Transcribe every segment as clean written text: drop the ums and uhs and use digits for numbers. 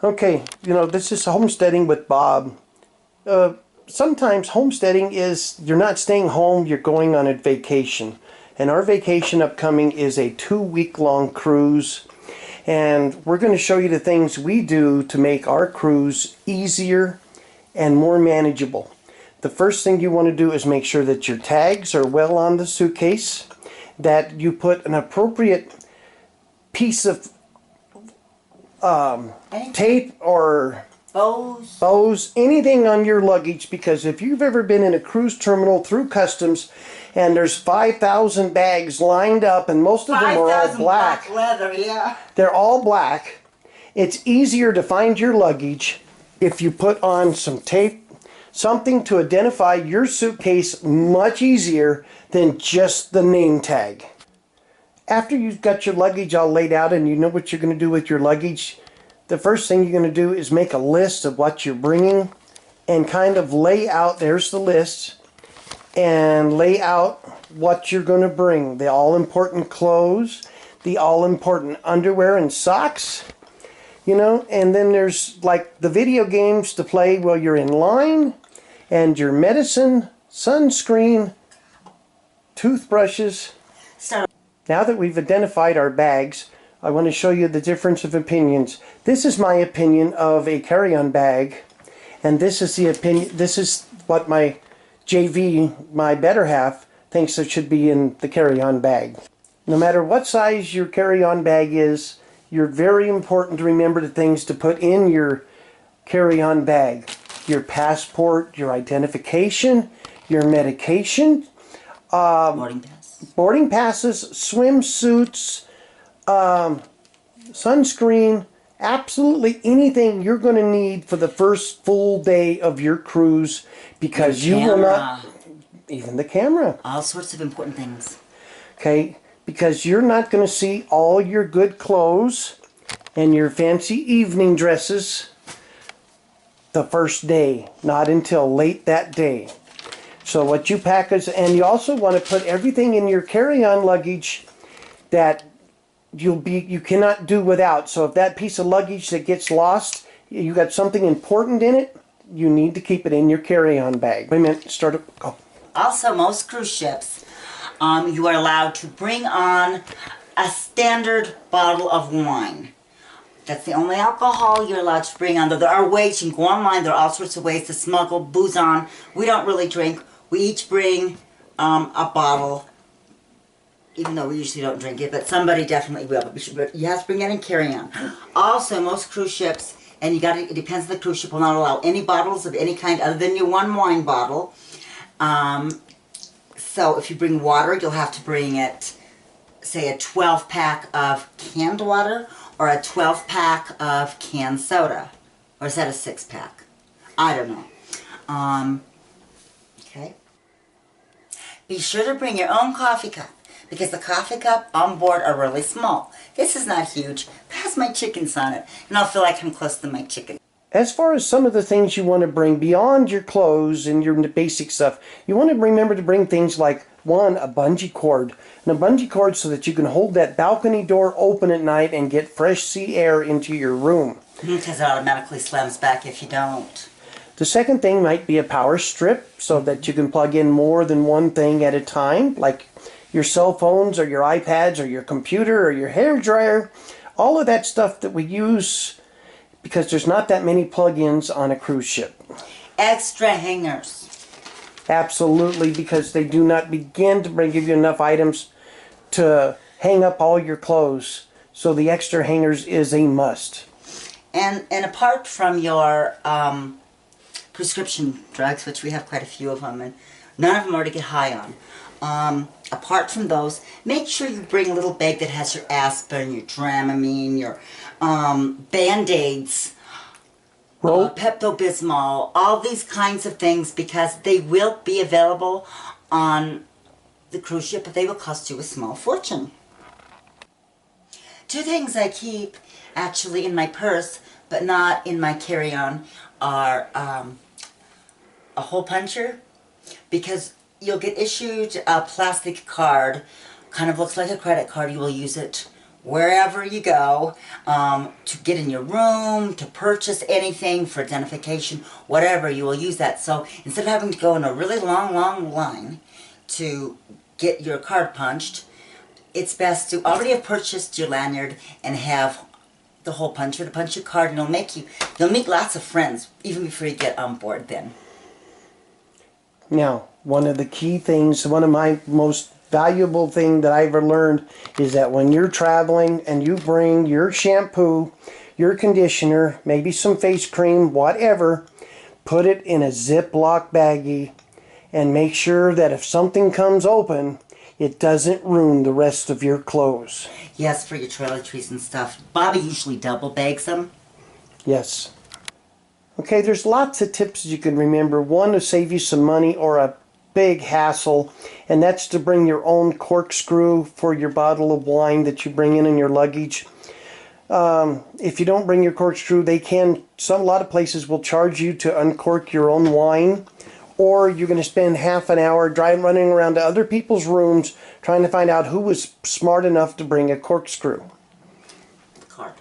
Okay, this is homesteading with Bob. Sometimes homesteading is you're not staying home, you're going on a vacation. And our vacation upcoming is a 2-week-long cruise. And we're going to show you the things we do to make our cruise easier and more manageable. The first thing you want to do is make sure that your tags are well on the suitcase, that you put an appropriate piece of tape or bows, anything on your luggage, because if you've ever been in a cruise terminal through customs and there's 5,000 bags lined up and most of them are all black leather, yeah. They're all black. It's easier to find your luggage if you put on some tape, something to identify your suitcase much easier than just the name tag. After you've got your luggage all laid out and you know what you're going to do with your luggage, the first thing you're going to do is make a list of what you're bringing and kind of lay out, there's the list, and lay out what you're going to bring. The all-important clothes, the all-important underwear and socks, and then there's like the video games to play while you're in line, and your medicine, sunscreen, toothbrushes. Now that we've identified our bags, I want to show you the difference of opinions. This is my opinion of a carry-on bag, and this is what my JV, my better half, thinks it should be in the carry-on bag. No matter what size your carry-on bag is, you're very important to remember the things to put in your carry-on bag. Your passport, your identification, your medication, boarding passes, swimsuits, sunscreen, absolutely anything you're going to need for the first full day of your cruise, because you will not, even the camera. All sorts of important things. Okay, because you're not going to see all your good clothes and your fancy evening dresses the first day, not until late that day. So what you pack is, and you also want to put everything in your carry-on luggage that you cannot do without. So if that piece of luggage that gets lost, you got something important in it, you need to keep it in your carry-on bag. Wait a minute, go. Also, most cruise ships, you are allowed to bring on a standard bottle of wine. That's the only alcohol you're allowed to bring on. Though there are ways, you can go online, there are all sorts of ways to smuggle booze on. We don't really drink. We each bring a bottle, even though we usually don't drink it, but somebody definitely will. But you have to bring it in carry-on. Also, most cruise ships, and it depends on the cruise ship, will not allow any bottles of any kind other than your one wine bottle. So if you bring water, you'll have to bring it, say, a 12-pack of canned water or a 12-pack of canned soda. Or is that a 6-pack? I don't know. Okay. Be sure to bring your own coffee cup, because the coffee cup on board are really small. This is not huge. It has my chickens on it, and I'll feel like I'm close to my chicken. As far as some of the things you want to bring beyond your clothes and your basic stuff, you want to remember to bring things like, one, a bungee cord. And a bungee cord so that you can hold that balcony door open at night and get fresh sea air into your room. Because it automatically slams back if you don't. The second thing might be a power strip so that you can plug in more than one thing at a time, like your cell phones or your iPads or your computer or your hair dryer. All of that stuff that we use, because there's not that many plug-ins on a cruise ship. Extra hangers. Absolutely, because they do not begin to give you enough items to hang up all your clothes. So the extra hangers is a must. And apart from your prescription drugs, which we have quite a few of them, and none of them are to get high on. Apart from those, make sure you bring a little bag that has your aspirin, your Dramamine, your Band-Aids, Pepto-Bismol, all these kinds of things, because they will be available on the cruise ship, but they will cost you a small fortune. Two things I keep actually in my purse, but not in my carry-on, are a hole puncher, because you'll get issued a plastic card, kind of looks like a credit card. You will use it wherever you go, to get in your room, to purchase anything for identification, whatever, you will use that. So instead of having to go in a really long line to get your card punched, it's best to already have purchased your lanyard and have the hole puncher to punch your card, and you'll meet lots of friends even before you get on board then. Now, one of the key things, one of my most valuable thing that I've ever learned is that when you're traveling and you bring your shampoo, your conditioner, maybe some face cream, whatever, put it in a Ziploc baggie and make sure that if something comes open, it doesn't ruin the rest of your clothes. Yes, for your toiletries and stuff. Bobby usually double bags them. Yes. Okay, there's lots of tips you can remember. One to save you some money or a big hassle, and that's to bring your own corkscrew for your bottle of wine that you bring in your luggage. If you don't bring your corkscrew, a lot of places will charge you to uncork your own wine, or you're going to spend half an hour running around to other people's rooms trying to find out who was smart enough to bring a corkscrew. Card.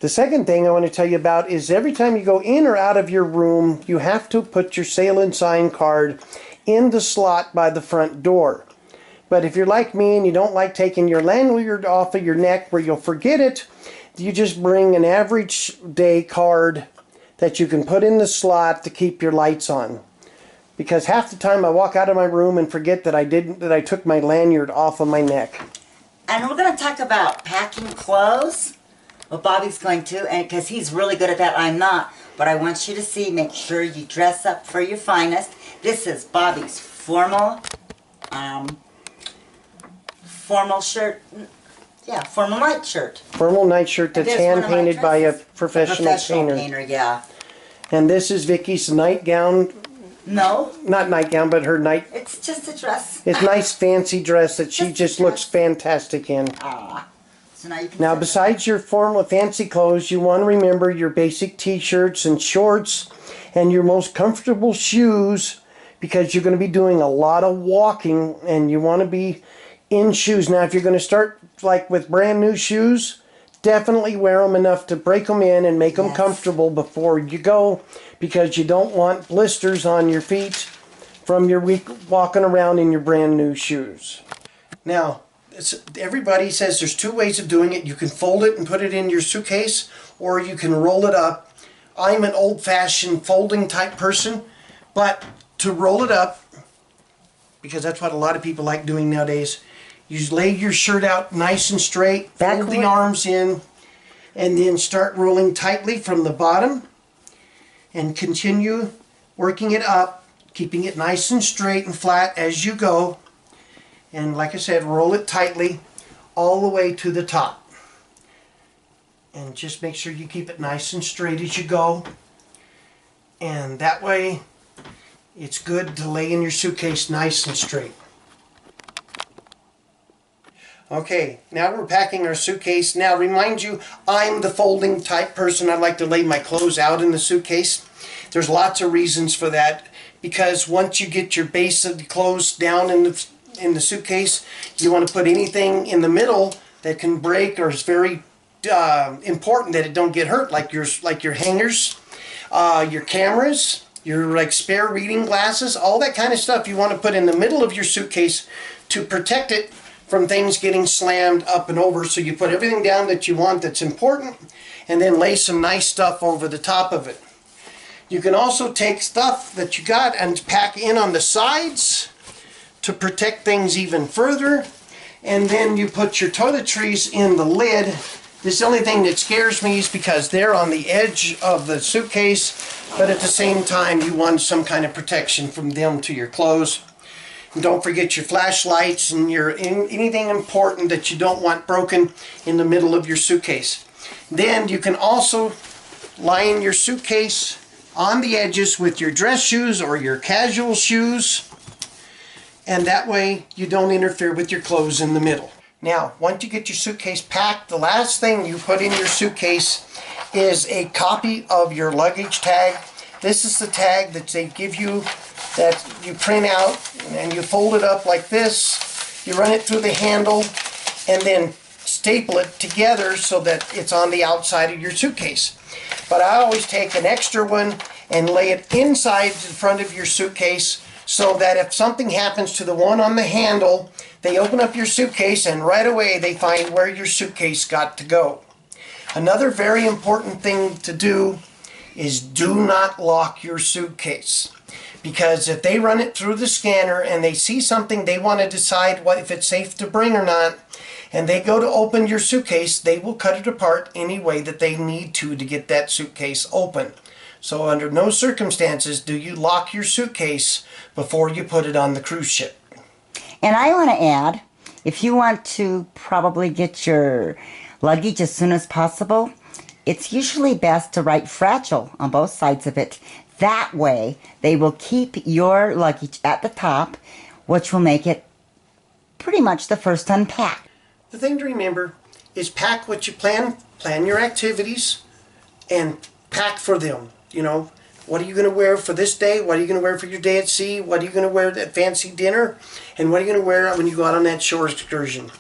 The second thing I want to tell you about is every time you go in or out of your room, you have to put your Sail and Sign card in the slot by the front door. But if you're like me and you don't like taking your lanyard off of your neck where you'll forget it, you just bring an average day card that you can put in the slot to keep your lights on. Because half the time I walk out of my room and forget that I took my lanyard off of my neck. And we're going to talk about packing clothes. Well, Bobby's going to, and because he's really good at that, I'm not. But I want you to see, make sure you dress up for your finest. This is Bobby's formal shirt. Yeah, formal night shirt. Formal night shirt that's hand painted by a professional painter. Yeah. And this is Vicky's nightgown. No. Not nightgown, but her night. It's just a dress. It's nice fancy dress that she just looks fantastic in. Ah. So now you can. Now, besides your formal fancy clothes, you want to remember your basic t-shirts and shorts and your most comfortable shoes, because you're going to be doing a lot of walking and you want to be in shoes. Now, if you're going to start like with brand new shoes, definitely wear them enough to break them in and make them comfortable before you go, because you don't want blisters on your feet from your week walking around in your brand new shoes. Now, everybody says there's two ways of doing it. You can fold it and put it in your suitcase, or you can roll it up. I'm an old-fashioned folding type person, but to roll it up, because that's what a lot of people like doing nowadays, you lay your shirt out nice and straight, fold the arms in, and then start rolling tightly from the bottom, and continue working it up, keeping it nice and straight and flat as you go. And like I said, roll it tightly all the way to the top. And just make sure you keep it nice and straight as you go. And that way, it's good to lay in your suitcase nice and straight. Okay, now we're packing our suitcase. Now, remind you, I'm the folding type person. I like to lay my clothes out in the suitcase. There's lots of reasons for that, because once you get your base of the clothes down in the suitcase, you want to put anything in the middle that can break or is very important that it don't get hurt, like your hangers, your cameras, your spare reading glasses, all that kind of stuff you want to put in the middle of your suitcase to protect it from things getting slammed up and over. So you put everything down that you want that's important, and then lay some nice stuff over the top of it. You can also take stuff that you got and pack in on the sides to protect things even further. And then you put your toiletries in the lid. This is the only thing that scares me, is because they're on the edge of the suitcase, but at the same time you want some kind of protection from them to your clothes. And don't forget your flashlights and anything important that you don't want broken in the middle of your suitcase. Then you can also line your suitcase on the edges with your dress shoes or your casual shoes, and that way you don't interfere with your clothes in the middle. Now, once you get your suitcase packed, the last thing you put in your suitcase is a copy of your luggage tag. This is the tag that they give you, that you print out and you fold it up like this. You run it through the handle and then staple it together so that it's on the outside of your suitcase. But I always take an extra one and lay it inside the front of your suitcase so that if something happens to the one on the handle, they open up your suitcase and right away they find where your suitcase got to go. Another very important thing to do is do not lock your suitcase. Because if they run it through the scanner and they see something, they want to decide if it's safe to bring or not, and they go to open your suitcase, they will cut it apart any way that they need to get that suitcase open. So under no circumstances do you lock your suitcase before you put it on the cruise ship. And I want to add, if you want to probably get your luggage as soon as possible, it's usually best to write fragile on both sides of it. That way, they will keep your luggage at the top, which will make it pretty much the first to unpack. The thing to remember is pack what you plan your activities, and pack for them. You know, what are you going to wear for this day? What are you going to wear for your day at sea? What are you going to wear at that fancy dinner? And what are you going to wear when you go out on that shore excursion?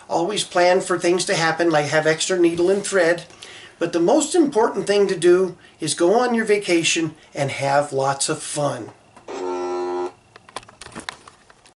Always plan for things to happen, like have extra needle and thread. But the most important thing to do is go on your vacation and have lots of fun.